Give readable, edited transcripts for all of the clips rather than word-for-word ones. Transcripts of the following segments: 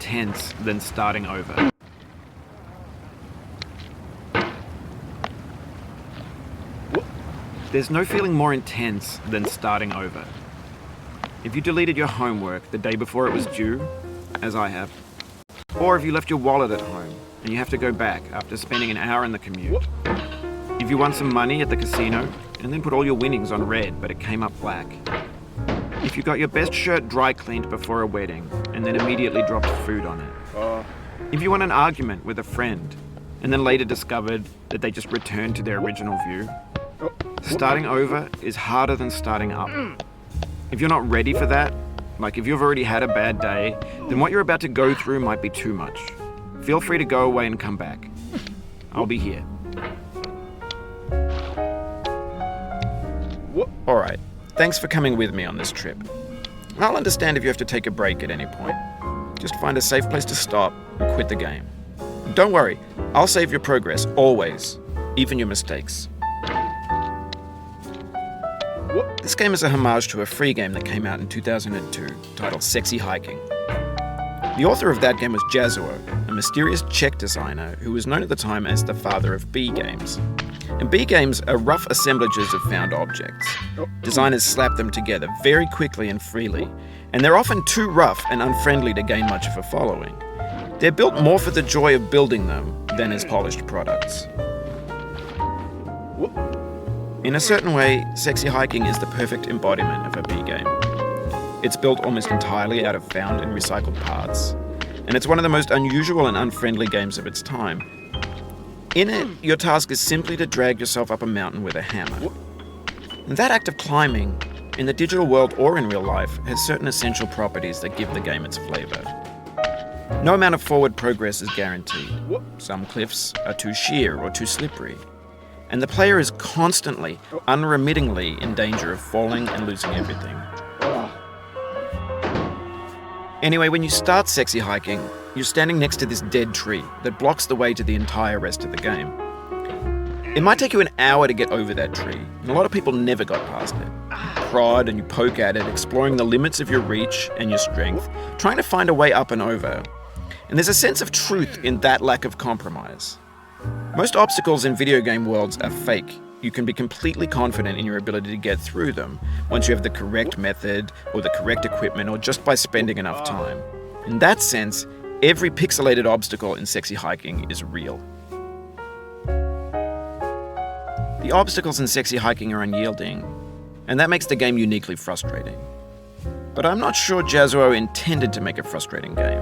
intense than starting over. There's no feeling more intense than starting over. If you deleted your homework the day before it was due, as I have, or if you left your wallet at home and you have to go back after spending an hour in the commute. If you won some money at the casino and then put all your winnings on red but it came up black. If you got your best shirt dry cleaned before a wedding and then immediately dropped food on it. If you won an argument with a friend and then later discovered that they just returned to their original view. Starting over is harder than starting up. If you're not ready for that, like if you've already had a bad day, then what you're about to go through might be too much. Feel free to go away and come back. I'll be here. Alright, thanks for coming with me on this trip. I'll understand if you have to take a break at any point. Just find a safe place to stop and quit the game. Don't worry, I'll save your progress, always, even your mistakes. This game is a homage to a free game that came out in 2002, titled Sexy Hiking. The author of that game was Jazuo, a mysterious Czech designer who was known at the time as the father of B games. And B games are rough assemblages of found objects. Designers slap them together very quickly and freely, and they're often too rough and unfriendly to gain much of a following. They're built more for the joy of building them than as polished products. In a certain way, Sexy Hiking is the perfect embodiment of a B game. It's built almost entirely out of found and recycled parts, and it's one of the most unusual and unfriendly games of its time. In it, your task is simply to drag yourself up a mountain with a hammer. And that act of climbing, in the digital world or in real life, has certain essential properties that give the game its flavor. No amount of forward progress is guaranteed. Some cliffs are too sheer or too slippery. And the player is constantly, unremittingly in danger of falling and losing everything. Anyway, when you start Sexy Hiking, you're standing next to this dead tree that blocks the way to the entire rest of the game. It might take you an hour to get over that tree, and a lot of people never got past it. Prod and you poke at it, exploring the limits of your reach and your strength, trying to find a way up and over. And there's a sense of truth in that lack of compromise. Most obstacles in video game worlds are fake. You can be completely confident in your ability to get through them once you have the correct method or the correct equipment or just by spending enough time. In that sense, every pixelated obstacle in Sexy Hiking is real. The obstacles in Sexy Hiking are unyielding, and that makes the game uniquely frustrating. But I'm not sure Jazuo intended to make a frustrating game.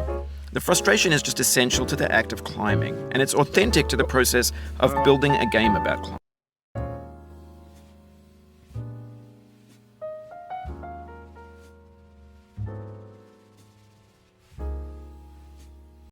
The frustration is just essential to the act of climbing, and it's authentic to the process of building a game about climbing.